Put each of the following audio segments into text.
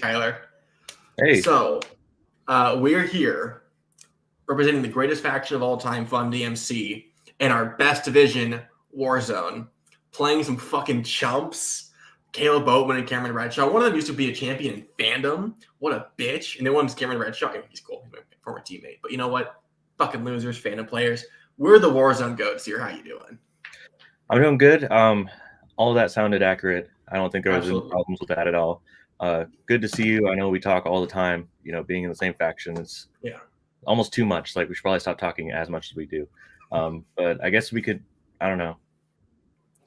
Tyler. Hey. So, we're here representing the greatest faction of all time, Fun DMC, in our best division, Warzone, playing some fucking chumps, Kaleb Boatman and Cameron Redshaw. One of them used to be a champion in Fandom. What a bitch. And then one's Cameron Redshaw. He's cool. He's my former teammate. But you know what? Fucking losers, Fandom players. We're the Warzone goats here. How you doing? I'm doing good. All of that sounded accurate. I don't think there was any Absolutely. problems with that at all. Good to see you. I know we talk all the time. You know, being in the same faction is almost too much. Like we should probably stop talking as much as we do. But I guess we could. I don't know.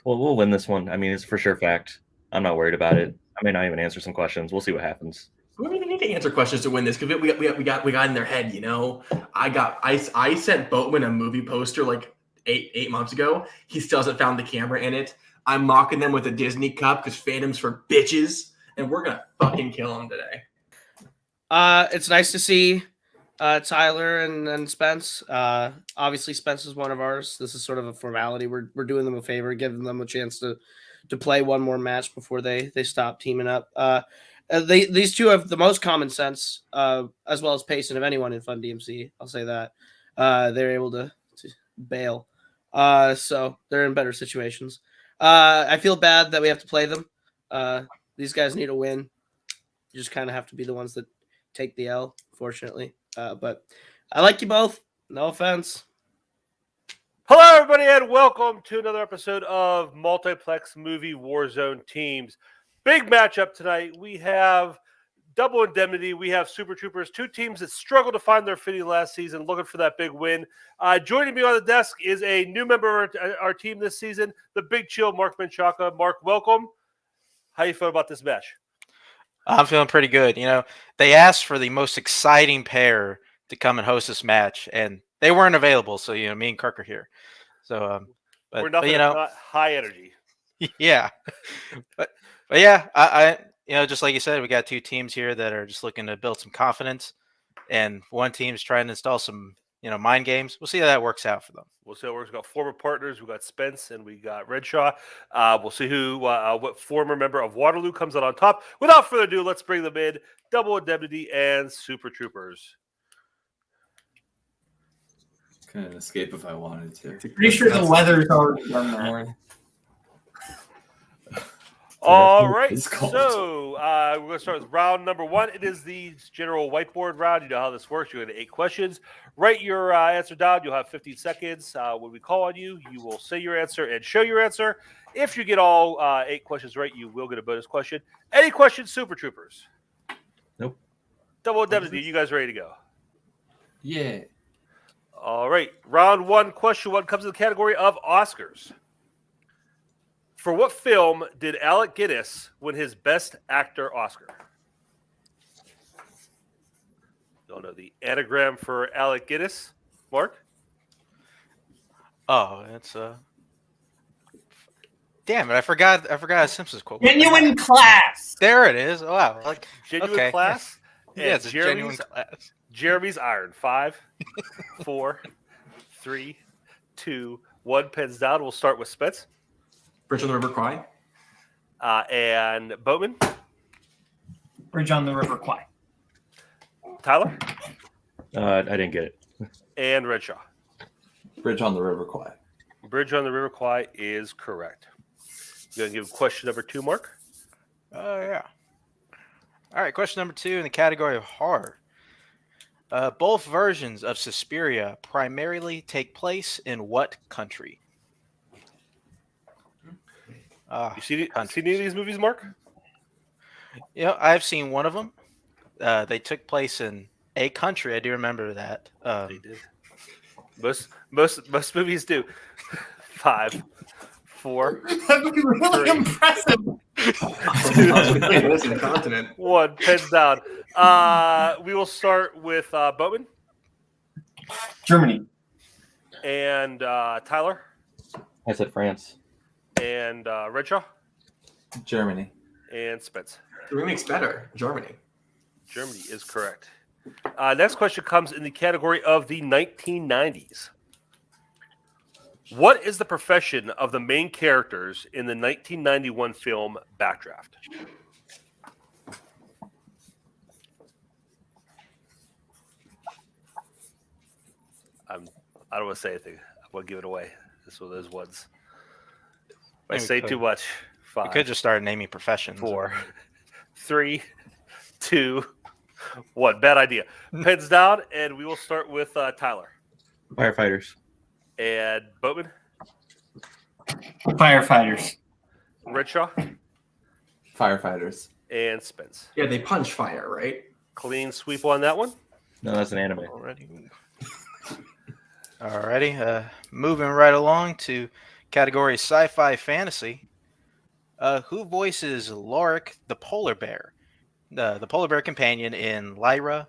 Well, we'll win this one. I mean, it's for sure fact. I'm not worried about it. I may not even answer some questions. We'll see what happens. We don't even need to answer questions to win this because we got in their head. You know, I sent Boatman a movie poster like eight months ago. He still hasn't found the camera in it. I'm mocking them with a Disney cup because Phantom's for bitches, and we're gonna fucking kill them today. It's nice to see Tyler and Spence. Obviously, Spence is one of ours. This is sort of a formality. We're doing them a favor, giving them a chance to play one more match before they stop teaming up. These two have the most common sense, as well as pacing of anyone in Fun DMC. I'll say that they're able to bail, so they're in better situations. I feel bad that we have to play them. These guys need a win. You just kind of have to be the ones that take the L, fortunately. But I like you both. No offense. Hello, everybody, and welcome to another episode of Multiplex Movie Warzone Teams. Big matchup tonight. We have Double Indemnity. We have Super Troopers, two teams that struggled to find their footing last season, looking for that big win. Joining me on the desk is a new member of our team this season, the Big Chill, Mark Brzakala. Mark, welcome. How you feel about this match? I'm feeling pretty good. You know, they asked for the most exciting pair to come and host this match, and they weren't available. So, you know, me and Kirk are here. So, we're nothing if not high energy. Yeah. But yeah, I you know, just like you said, we got two teams here that are just looking to build some confidence, and one team's trying to install some, you know, mind games. We'll see how that works out for them. We'll see how it works. We've got former partners. We've got Spence and we got Redshaw. We'll see what former member of Waterloo comes out on top. Without further ado, let's bring them in. Double Indemnity and Super Troopers. Couldn't escape if I wanted to. Pretty sure the weather's already done that. All right, so we're going to start with round number one. It is the general whiteboard round. You know how this works. You're going to 8 questions. Write your answer down. You'll have 15 seconds. When we call on you, you will say your answer and show your answer. If you get all 8 questions right, you will get a bonus question. Any questions, Super Troopers? Nope. Double Indemnity, you guys ready to go? Yeah. All right, round one, question one comes in the category of Oscars. For what film did Alec Guinness win his Best Actor Oscar? Y'all know the anagram for Alec Guinness, Mark? Oh, it's damn it! I forgot a Simpsons quote. Genuine class. There it is. Wow, like Genuine class. Yeah, it's a genuine class. Jeremy's Iron. 5, 4, 3, 2, 1. Pens down. We'll start with Spence. Bridge on the River Kwai. And Boatman. Bridge on the River Kwai. Tyler. I didn't get it. And Redshaw. Bridge on the River Kwai. Bridge on the River Kwai is correct. You going to give question number 2, Mark? Oh, yeah. All right, question number 2 in the category of hard. Both versions of Suspiria primarily take place in what country? You seen any of these movies, Mark? Yeah, I've seen one of them. They took place in a country. I do remember that. They did. Most movies do. 5, 4. That would be really 3, impressive. 2, The continent. 1. Pens down. We will start with Boatman. Germany. And Tyler. I said France. And Redshaw. Germany. And Spence. The remake's better. Germany. Germany is correct. Next question comes in the category of the 1990s. What is the profession of the main characters in the 1991 film Backdraft? I don't want to say anything. I want to give it away. This is one of those ones. If I Maybe we say could. too much. We 5, could just start naming professions. 4, 3, 2, 1. Bad idea. Pens down, and we will start with Tyler. Firefighters. And Boatman. Firefighters. Rickshaw. Firefighters. And Spence. Yeah, they punch fire, right? Clean sweep on that one. No, that's an anime. Alrighty. Moving right along to category sci-fi fantasy. Who voices Lorik the polar bear? The polar bear companion in Lyra.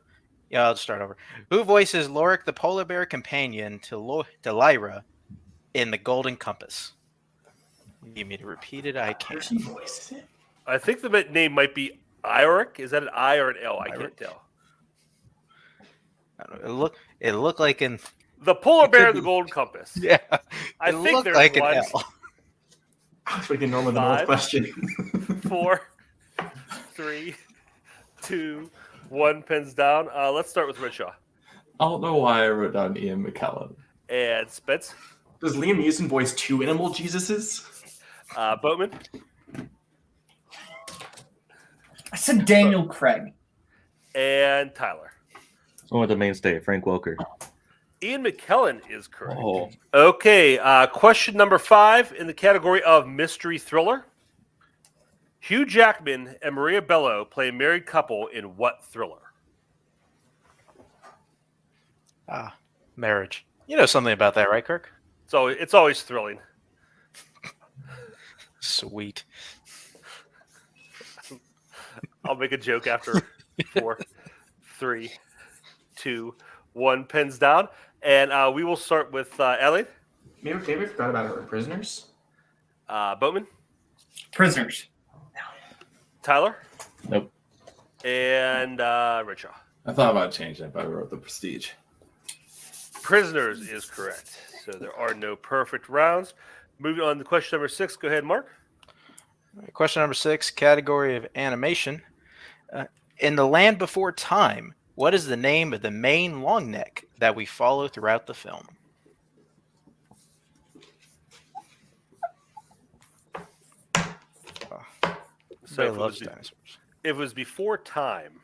Yeah, I'll just start over. Who voices Lorik the polar bear companion to Lyra in The Golden Compass? You need me to repeat it? I can't. Who voices it? I think the name might be Ioric. Is that an I or an L? I can't tell. I don't know. It looked like in The polar bear in the Golden Compass. yeah. I It think looked there's like an one. L. I was thinking Norman the North 5, question. 4, 3, 2, 1. Pens down. Let's start with Rickshaw. I don't know why I wrote down Ian McKellen. And Spence. Does Liam Neeson voice 2 animal Jesuses? Boatman. I said Daniel Craig. And Tyler. One with the mainstay, Frank Welker. Ian McKellen is correct. Oh, Okay, question number 5 in the category of mystery thriller. Hugh Jackman and Maria Bello play a married couple in what thriller? Marriage. You know something about that, right, Kirk? So it's always thrilling. Sweet. I'll make a joke after 4, 3, 2, 1. Pens down. And we will start with Elliot. Maybe I forgot about her. Prisoners? Boatman. Prisoners. Tyler. nope. And Rickshaw. I thought about changing it, but I wrote The Prestige. Prisoners is correct. So there are no perfect rounds. Moving on to question number 6. Go ahead, Mark. Question number 6, category of animation. In The Land Before Time, what is the name of the main long neck that we follow throughout the film? So Everybody loves dinosaurs. if it was before time,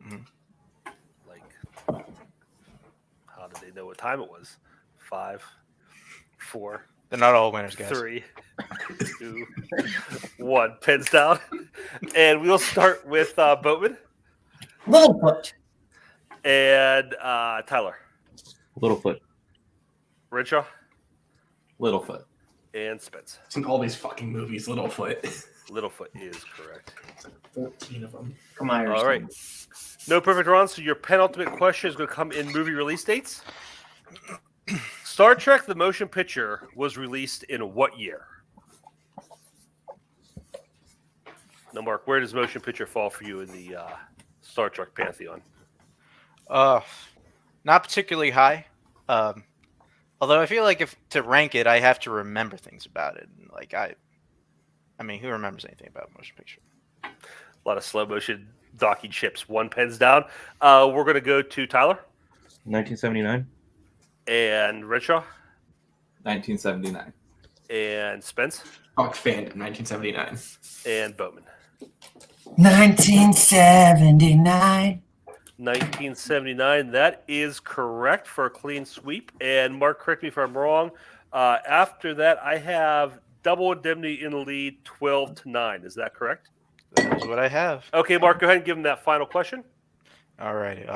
Mhm. like, how did they know what time it was? 5, 4, They're not all winners, guys. 3, 2, 1. Pens down. And we'll start with Boatman Littlefoot. and Tyler. Littlefoot. Rickshaw Littlefoot. and Spence. It's in all these fucking movies, Littlefoot. Littlefoot is correct. 14 of them. Come on, All right. No perfect rounds, so your penultimate question is going to come in movie release dates. Star Trek: The Motion Picture was released in what year? Now, Mark, where does motion picture fall for you in the Star Trek pantheon? Not particularly high. Although I feel like if to rank it, I have to remember things about it. Like I mean, who remembers anything about motion picture? A lot of slow motion docking ships. 1. Pens down. We're going to go to Tyler 1979. and Rickshaw 1979. and Spence Fuck Fandom, 1979. and Boatman. 1979. 1979. That is correct for a clean sweep. And Mark, correct me if I'm wrong. After that, I have Double Indemnity in the lead, 12-9. Is that correct? That is what I have. Okay, Mark, go ahead and give him that final question. All righty.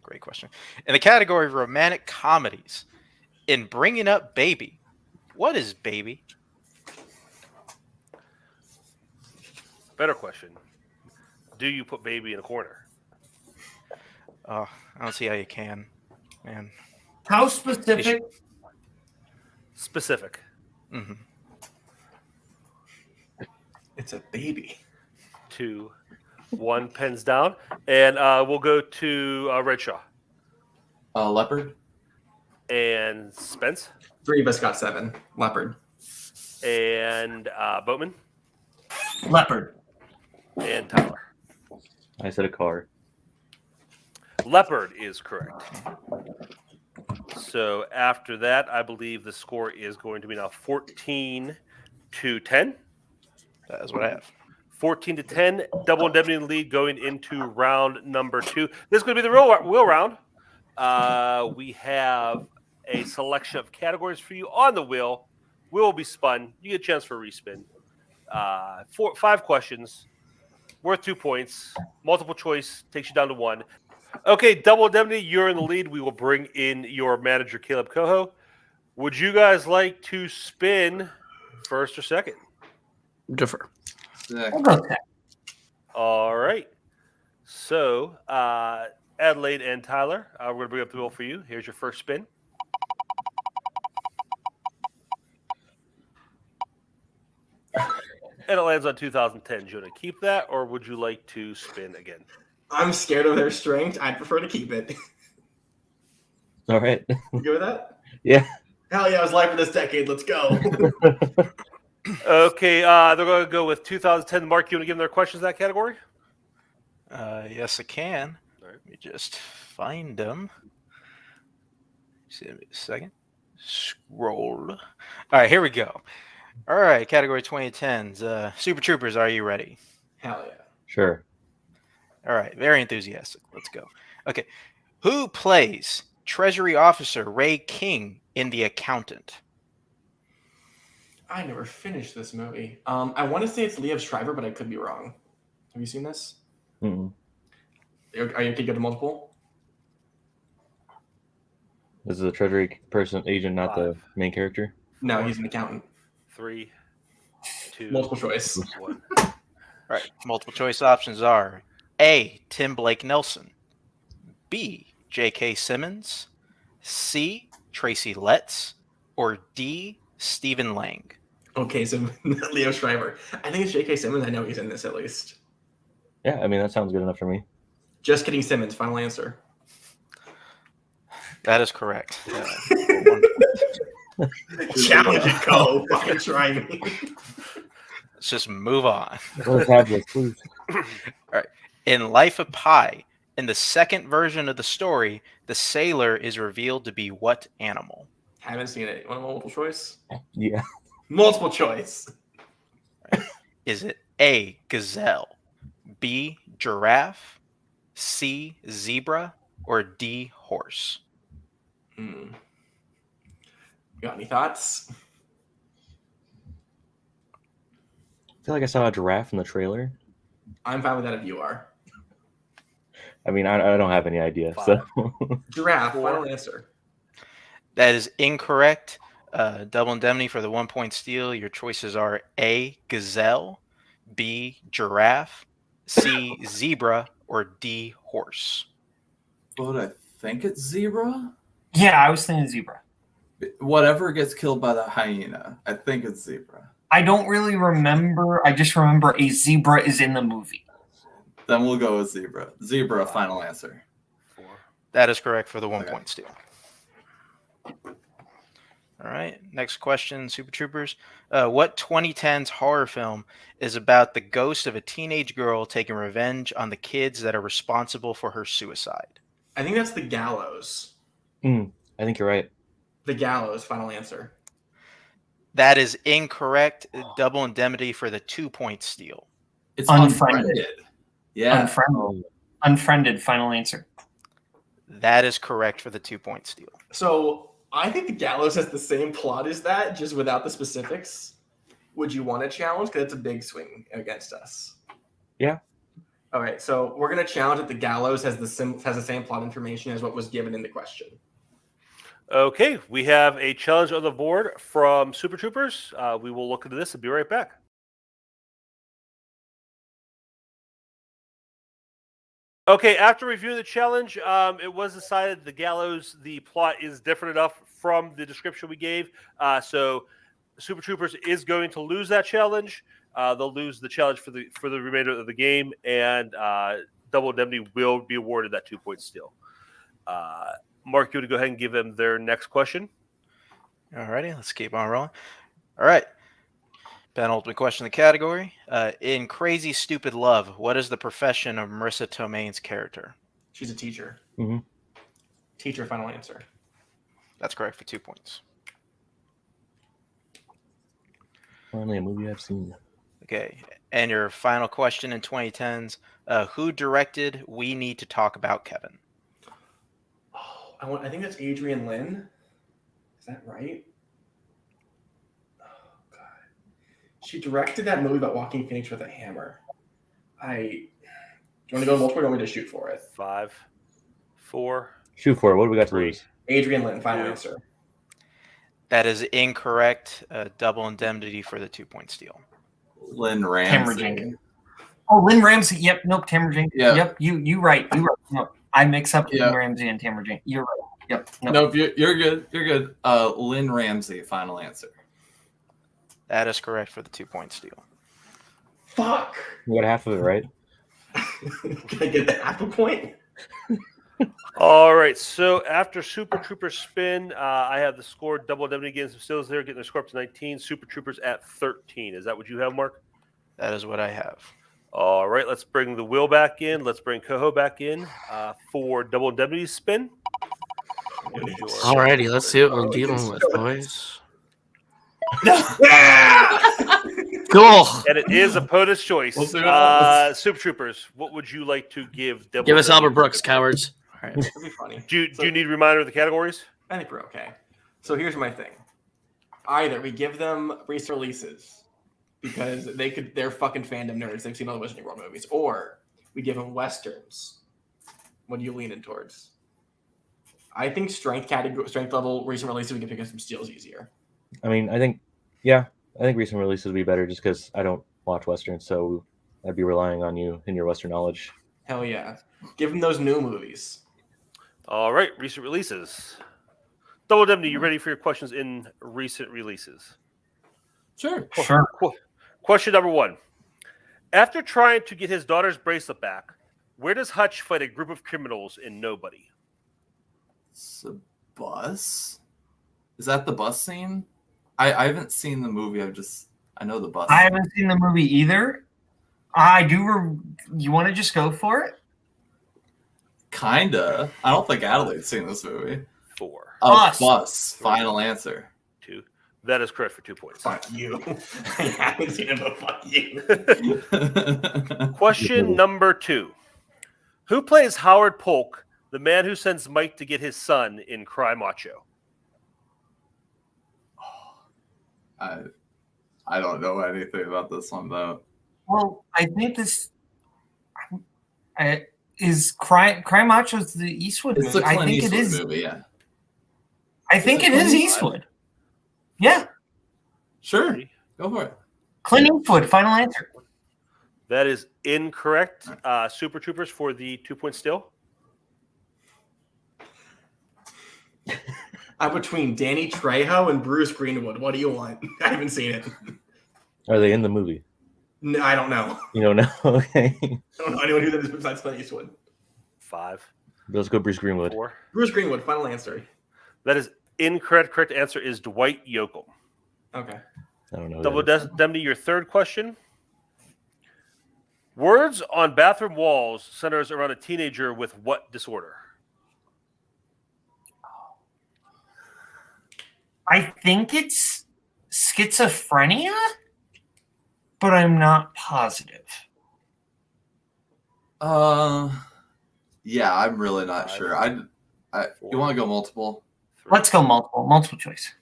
Great question. In the category of romantic comedies, in Bringing Up Baby, what is baby? Better question. Do you put baby in a corner? I don't see how you can, man. How specific? Specific. Mm-hmm. It's a baby. 2, 1. Pens down. And we'll go to Redshaw Leopard. and Spence 3 of us got 7. Leopard. and Boatman Leopard. and Tyler. I said a car. Leopard is correct. So after that, I believe the score is going to be now 14-10. That is what I have. 14-10. Double Indemnity in the lead going into round number 2. This is going to be the wheel round. We have a selection of categories for you on the wheel. Wheel will be spun. You get a chance for a respin. 5 questions worth 2 points. Multiple choice takes you down to 1. Okay, Double Indemnity, you're in the lead. We will bring in your manager, Kaleb Koho. Would you guys like to spin first or second? Defer. I'll go with that. All right. So, Adelaide and Tyler, we're going to bring up the wheel for you. Here's your first spin. And it lands on 2010. Do you want to keep that, or would you like to spin again? I'm scared of their strength. I'd prefer to keep it. All right. You good with that? Yeah. Hell yeah, I was live for this decade. Let's go. Okay, they're going to go with 2010. Mark, you want to give them their questions in that category? Yes, I can. All right. Let me just find them. Give me a second. Scroll. All right, here we go. All right, category 2010s. Super Troopers, are you ready? Hell yeah. Sure. All right, very enthusiastic. Let's go. Okay, who plays Treasury Officer Ray King in The Accountant? I never finished this movie. I want to say it's Liev Schreiber, but I could be wrong. Have you seen this? Mm-mm. Are you thinking of the multiple? This is a Treasury person agent, not the 5. main character. No, he's an accountant. 3, 2, Multiple choice. 1. All right, multiple choice options are A, Tim Blake Nelson, B, J.K. Simmons, C, Tracy Letts, or D, Stephen Lang. Okay, so Leo Schreiber. I think it's J.K. Simmons. I know he's in this at least. Yeah, I mean, that sounds good enough for me. Just kidding, Simmons. Final answer. That is correct. Challenge it, Cole. Fucking try me. Let's just move on. Let's have this, please. All right. In Life of Pi, in the second version of the story, the sailor is revealed to be what animal? Haven't seen it. Want a multiple choice? Yeah. Multiple choice. Is it A, gazelle, B, giraffe, C, zebra, or D, horse? You got any thoughts? I feel like I saw a giraffe in the trailer. I'm fine with that if you are. I mean, I don't have any idea. So Giraffe. 4. Final answer. That is incorrect. Double Indemnity for the 1 point steal. Your choices are A, gazelle, B, giraffe, C, zebra, or D, horse. But I think it's zebra. Yeah, I was thinking zebra. Whatever gets killed by the hyena, I think it's zebra. I don't really remember. I just remember a zebra is in the movie. Then we'll go with zebra. Zebra, final answer. 4. That is correct for the 1 Okay. point steal. All right, next question, Super Troopers. What 2010s horror film is about the ghost of a teenage girl taking revenge on the kids that are responsible for her suicide? I think that's The Gallows. I think you're right. The Gallows. Final answer. That is incorrect. Double Indemnity for the 2 point steal. It's Unfriended. unfriended. Yeah. Unfriended. Unfriended. Final answer. That is correct for the 2 point steal. So I think The Gallows has the same plot as that, just without the specifics. Would you want to challenge? Because it's a big swing against us. Yeah. All right, so we're going to challenge that The Gallows has the same plot information as what was given in the question. Okay, we have a challenge on the board from Super Troopers. We will look into this and be right back. Okay, after reviewing the challenge, it was decided The Gallows, the plot is different enough from the description we gave. So Super Troopers is going to lose that challenge. They'll lose the challenge for the remainder of the game, and Double Indemnity will be awarded that 2 point steal. Mark, you want to go ahead and give them their next question? All righty, let's keep on rolling. All right. Penultimate question in the category. In Crazy Stupid Love, what is the profession of Marissa Tomei's character? She's a teacher. Mm-hmm. Teacher, final answer. That's correct for 2 points. Finally, a movie I've seen. Okay. And your final question in 2010s. Who directed We Need to Talk About Kevin? Oh, I think that's Adrian Lynn. Is that right? Oh, God. She directed that movie about Walking Phoenix with a hammer. Do you want to go multiple or do you want me to shoot for it? 5, 4. Shoot for it. What do we got to lose? Adrian Lynn, final answer. That is incorrect. Double indemnity for the 2-point steal. Lynn Ramsey. Tamara Jenkins. Oh, Lynn Ramsey. Yep. Nope. Tamara Jenkins. Yeah. Yep. You right. You right. No, I mix up Lynn Ramsey and Tamara Jenkins. You're right. Yep. Nope, you're good. You're good. Lynn Ramsey, final answer. That is correct for the 2-point steal. Fuck. You got half of it, right? Can I get the half a point? All right. So after Super Troopers spin, I have the score double indemnity against Stills there, getting their score up to 19. Super Troopers at 13. Is that what you have, Mark? That is what I have. All right. Let's bring the wheel back in. Let's bring Koho back in for double indemnity spin. Alrighty, let's see what we're dealing with, boys. Cool. And it is opponent's choice. We'll see what happens. Super Troopers, what would you like to give? Double Give us indemnity? Albert Brooks, cowards. All right. That'll be funny. Do you need a reminder of the categories? I think we're okay. So here's my thing. Either we give them recent releases because they're fucking fandom nerds. They've seen all the Wizarding World movies. Or we give them Westerns. What are you leaning towards? I think strength level recent releases, we can pick up some steals easier. I mean, I think recent releases would be better just because I don't watch Westerns, so I'd be relying on you and your Western knowledge. Hell yeah. Give them those new movies. All right, recent releases. Double Indemnity, you ready for your questions in recent releases? Sure. Sure. Question number 1. After trying to get his daughter's bracelet back, where does Hutch fight a group of criminals in Nobody? It's a bus? Is that the bus scene? I haven't seen the movie. I know the bus. I haven't seen the movie either. I do. You want to just go for it? Kinda. I don't think Adelaide's seen this movie. 4. Bus. Final answer. 2. That is correct for 2 points. Fuck you. I haven't seen it, but fuck you. Question number 2. Who plays Howard Polk, the man who sends Mike to get his son in Cry Macho? I don't know anything about this one though. Well, I think this is Cry Macho's the Eastwood It's movie. the I Clint think Eastwood it is. movie, yeah. I think it is Eastwood. Yeah, Sure. Go for it. Clint Eastwood. Final answer. That is incorrect. Super Troopers for the 2-point steal. I'm between Danny Trejo and Bruce Greenwood. What do you want? I haven't seen it. Are they in the movie? No, I don't know. You don't know? Okay. I don't know anyone who that is besides Clint Eastwood. 5. Let's go Bruce Greenwood. 4. Bruce Greenwood, final answer. That is incorrect. Correct answer is Dwight Yoakam. Okay. I don't know. Double Indemnity, your third question. Words on bathroom walls centers around a teenager with what disorder? I think it's schizophrenia, but I'm not positive. Yeah, I'm really not 5, sure. You want to go multiple? 3. Let's go multiple choice.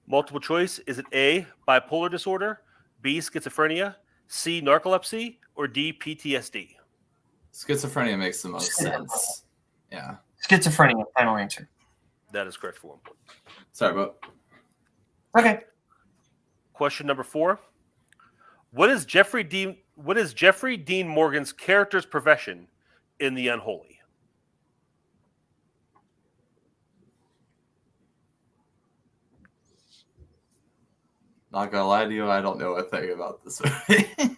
Multiple choice. Is it A, bipolar disorder, B, schizophrenia, C, narcolepsy, or D, PTSD? Schizophrenia makes the most sense. Yeah. Schizophrenia. Final answer. That is correct for 1 point. Sorry, but Okay. Question number 4. What is Jeffrey Dean Morgan's character's profession in The Unholy? not gonna lie to you, I don't know a thing about this movie.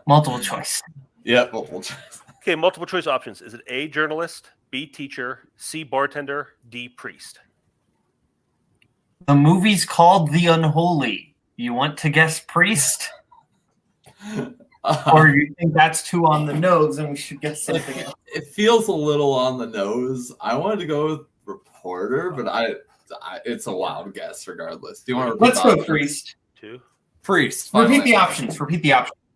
Multiple choice. Yep, multiple choice. Okay, multiple choice options. Is it A, journalist, B, teacher, C, bartender, D, priest? The movie's called The Unholy. You want to guess priest? Or you think that's too on the nose and we should guess something else? It feels a little on the nose. I wanted to go with reporter, but it's a wild guess regardless. Do you want to Let's go Priest. 2. Priest. Repeat the options.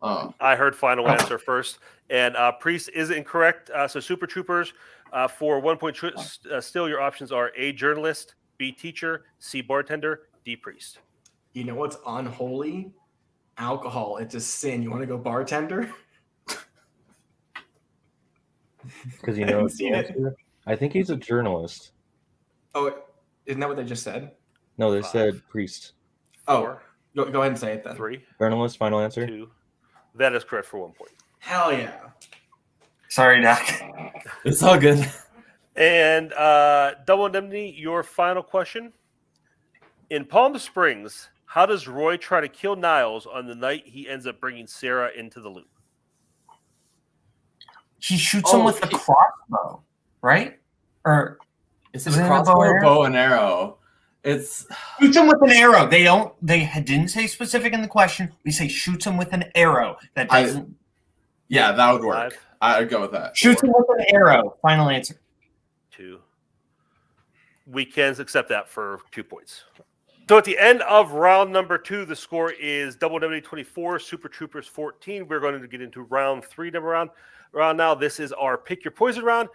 Oh. I heard final answer first, and Priest is incorrect. So Super Troopers, for 1 point, still your options are A, journalist, B, teacher, C, bartender, D, priest. You know what's unholy? Alcohol. It's a sin. You want to go bartender? Because you know, seen it. I think he's a journalist. Oh, isn't that what they just said? No, they 5, said priest. 4, Go ahead and say it then. 3, Journalist, final answer. 2. That is correct for 1 point. Hell yeah. Sorry, Doc. It's all good. And Double Indemnity, your final question. In Palm Springs, how does Roy try to kill Niles on the night he ends up bringing Sarah into the loop? He shoots him with a crossbow, right? Or Is it a crossbow or bow and arrow? It's shoots him with an arrow. They didn't say specific in the question. We say shoots him with an arrow. That doesn't. Yeah, that would work. 5. I'd go with that. Shoots him with an arrow. Final answer. 2. We can accept that for 2 points. So at the end of round number 2, the score is Double Indemnity 24, Super Troopers 14. We're going to get into round 3 round now. This is our Pick Your Poison round.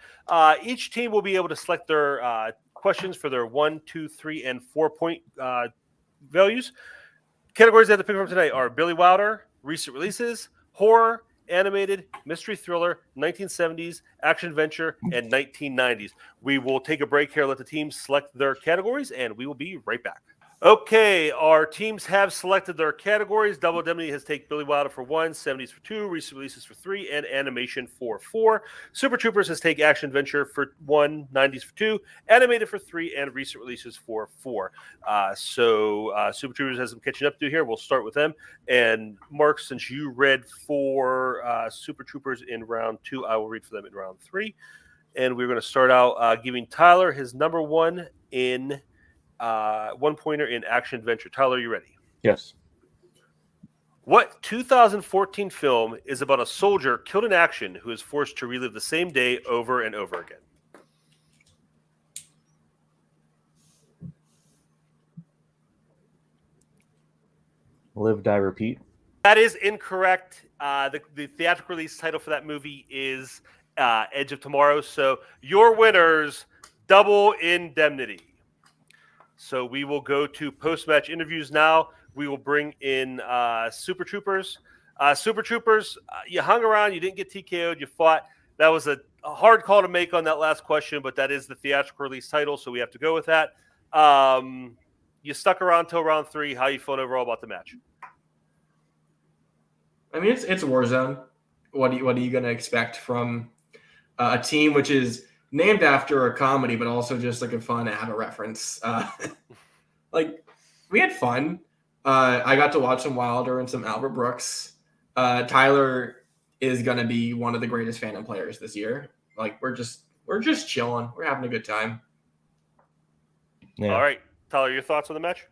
Each team will be able to select their questions for their 1, 2, 3, and 4 point values. Categories they have to pick from today are Billy Wilder, recent releases, horror, animated, mystery thriller, 1970s, action adventure, and 1990s. We will take a break here, let the teams select their categories, and we will be right back. Okay, our teams have selected their categories. Double Indemnity has taken Billy Wilder for 1, 70s for 2, recent releases for 3, and animation for 4. Super Troopers has taken action adventure for 1, 90s for 2, animated for 3, and recent releases for 4. So Super Troopers has some catching up to do here. We'll start with them. And Mark, since you read for Super Troopers in round 2, I will read for them in round 3. And we're going to start out giving Tyler his number 1 in 1-pointer in action adventure. Tyler, you ready? Yes. What 2014 film is about a soldier killed in action who is forced to relive the same day over and over again? Live, Die, Repeat. That is incorrect. The theatrical release title for that movie is Edge of Tomorrow. So your winners, Double Indemnity. So we will go to post-match interviews now. We will bring in Super Troopers. Super Troopers, you hung around. You didn't get TKO'd. You fought. That was a hard call to make on that last question, but that is the theatrical release title, so we have to go with that. You stuck around till round 3. How you feeling overall about the match? I mean, it's Warzone. What are you going to expect from a team which is named after a comedy, but also just like a fun ABBA reference? Like, we had fun. I got to watch some Wilder and some Albert Brooks. Tyler is going to be one of the greatest Fandom players this year. Like, we're just chilling. We're having a good time. Yeah. All right. Tyler, your thoughts on the match?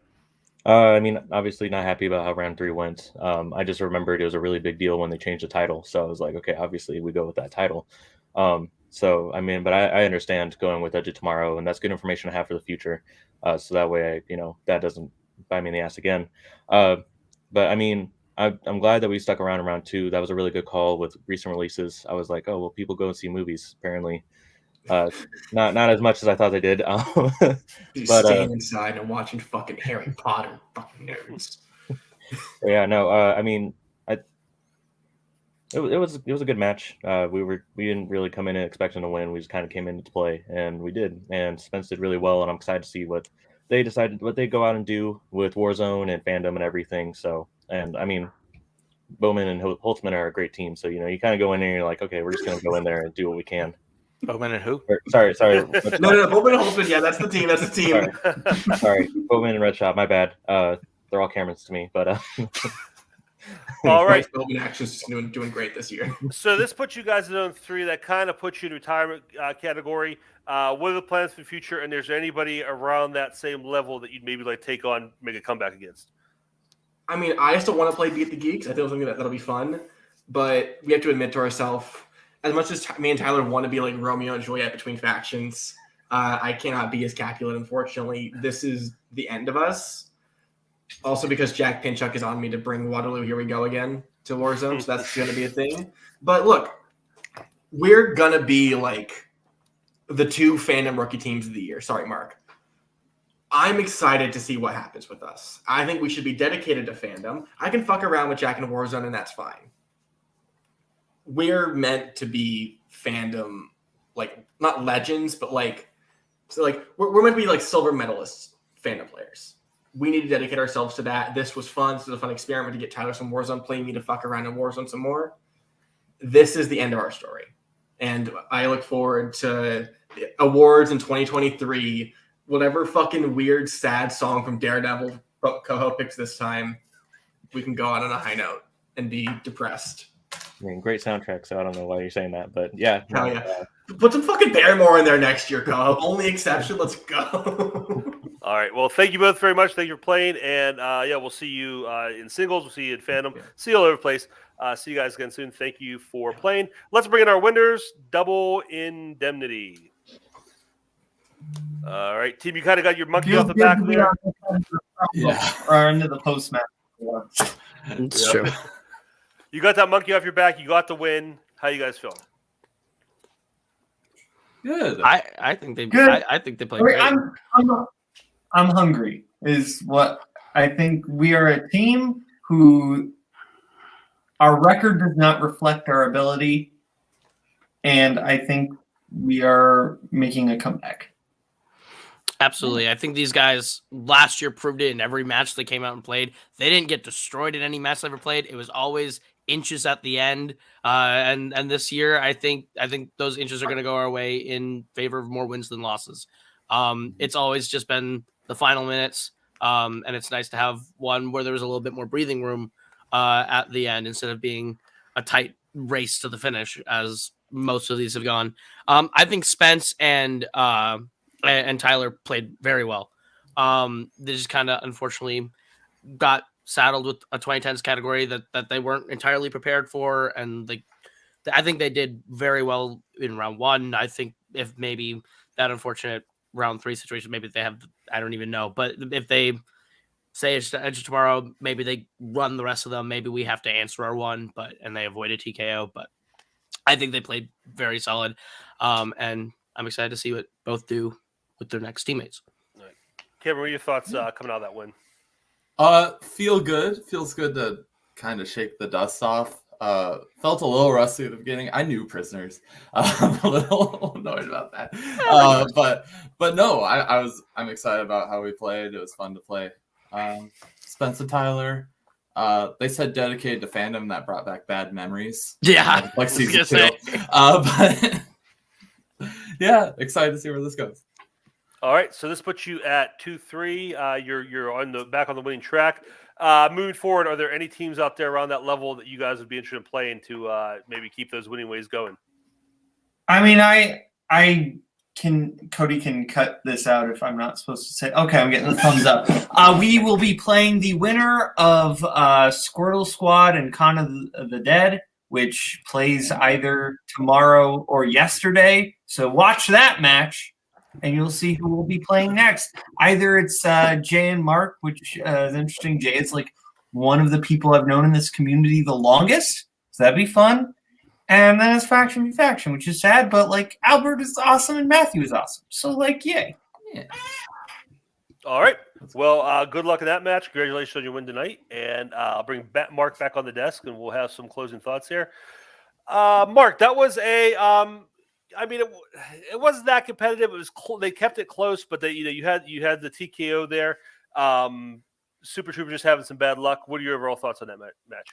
I mean, obviously not happy about how round 3 went. I just remembered it was a really big deal when they changed the title. So I was like, okay, obviously we go with that title. So, I mean, but I understand going with Edge of Tomorrow, and that's good information to have for the future. So that way, that doesn't bite me in the ass again. But I mean, I'm glad that we stuck around in round 2. That was a really good call with recent releases. I was like, oh, well, people go and see movies, apparently. Not as much as I thought they did. But staying inside and watching fucking Harry Potter, fucking nerds. Yeah, no. I mean, it was a good match. We didn't really come in expecting to win. We just kind of came in to play, and we did. And Spence did really well, and I'm excited to see what they go out and do with Warzone and Fandom and everything. So, and I mean, Boatman and Holtzman are a great team. So you kind of go in there and you're like, okay, we're just gonna go in there and do what we can. Boatman and who? Sorry. No, Boatman and Holtzman. Yeah, that's the team. That's the team. Sorry. Boatman and Red Shot. My bad. They're all Camerons to me, but. All right. Boatman actually is doing great this year. So this puts you guys in zone 3. That kind of puts you in retirement category. What are the plans for the future? And is there anybody around that same level that you'd maybe like take on, make a comeback against? I mean, I still want to play Beat the Geeks. I think something that'll be fun. But we have to admit to ourselves, as much as me and Tyler want to be like Romeo and Juliet between factions, I cannot be as Capulet, unfortunately. This is the end of us. Also because Jack Pinchuk is on me to bring Waterloo, here we go again, to Warzone, so that's going to be a thing. But look, we're going to be like the 2 Fandom rookie teams of the year. Sorry, Mark. I'm excited to see what happens with us. I think we should be dedicated to Fandom. I can fuck around with Jack in Warzone, and that's fine. We're meant to be Fandom, like, not legends, but like, so like we're meant to be like silver medalists, Fandom players. We need to dedicate ourselves to that. This was fun. This was a fun experiment to get Tyler some Warzone, playing me to fuck around in Warzone some more. This is the end of our story. And I look forward to awards in 2023. Whatever fucking weird, sad song from Daredevil Koho picks this time, we can go out on a high note and be depressed. I mean, great soundtrack, so I don't know why you're saying that, but yeah. Hell yeah. Put some fucking Barrymore in there next year, Koho. Only exception. Let's go. All right. Well, thank you both very much. Thank you for playing. And yeah, we'll see you in singles. We'll see you in Fandom. See you all over the place. See you guys again soon. Thank you for playing. Let's bring in our winners. Double Indemnity. All right, team, you kind of got your monkey off the back there. Yeah. Or into the postman. It's true. You got that monkey off your back. You got the win. How you guys feeling? Good. I think they Good. I think they played great. I'm hungry is what I think. We are a team who our record does not reflect our ability, and I think we are making a comeback. Absolutely. I think these guys last year proved it in every match they came out and played. They didn't get destroyed in any match they ever played. It was always inches at the end. And this year, I think those inches are going to go our way in favor of more wins than losses. It's always just been the final minutes. And it's nice to have one where there was a little bit more breathing room at the end instead of being a tight race to the finish, as most of these have gone. I think Spence and Tyler played very well. They just kind of unfortunately got saddled with a 2010s category that they weren't entirely prepared for, and I think they did very well in round 1. I think if maybe that unfortunate round 3 situation, maybe they have, I don't even know, but if they say it's Edge tomorrow, maybe they run the rest of them. Maybe we have to answer our one, and they avoid a TKO. But I think they played very solid, and I'm excited to see what both do with their next teammates. Right. Cameron, what are your thoughts coming out of that win? Feel good. Feels good to kind of shake the dust off. Felt a little rusty at the beginning. I knew prisoners. I'm a little annoyed about that. But no, I'm excited about how we played. It was fun to play. Spencer Tyler. They said dedicated to Fandom. That brought back bad memories. Yeah, like season 2. But yeah, excited to see where this goes. All right, so this puts you at 2-3. You're back on the winning track. Moving forward, are there any teams out there around that level that you guys would be interested in playing to maybe keep those winning ways going? I mean, Cody can cut this out if I'm not supposed to say. Okay, I'm getting the thumbs up. We will be playing the winner of Squirtle Squad and Con of the Dead, which plays either tomorrow or yesterday. So watch that match, and you'll see who will be playing next. Either it's Jay and Mark, which is interesting. Jay is like one of the people I've known in this community the longest, so that'd be fun. And then it's Faction v Faction, which is sad, but like Albert is awesome and Matthew is awesome. So like, yay. Yeah. All right. Well, good luck in that match. Congratulations on your win tonight. And I'll bring Mark back on the desk, and we'll have some closing thoughts here. Mark, that was it wasn't that competitive. It was they kept it close, but you had the TKO there. Super Trooper just having some bad luck. What are your overall thoughts on that match?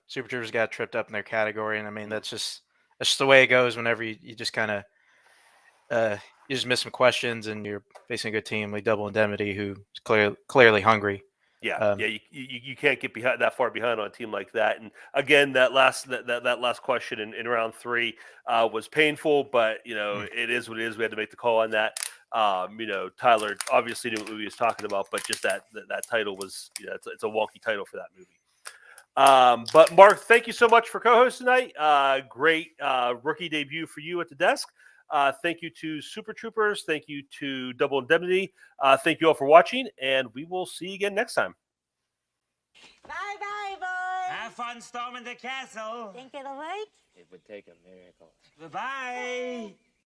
Super Troopers got tripped up in their category, and I mean that's just the way it goes. Whenever you just kind of you just miss some questions, and you're facing a good team like Double Indemnity, who's clearly hungry. Yeah, you can't get that far behind on a team like that. And again, that last question in round 3 was painful, but it is what it is. We had to make the call on that. Tyler obviously knew what he was talking about, but just that title was it's a wonky title for that movie. But Mark, thank you so much for co-host tonight. Great rookie debut for you at the desk. Thank you to Super Troopers. Thank you to Double Indemnity. Thank you all for watching, and we will see you again next time. Bye-bye, boys. Have fun storming the castle. Think it'll work? It would take a miracle. Bye-bye.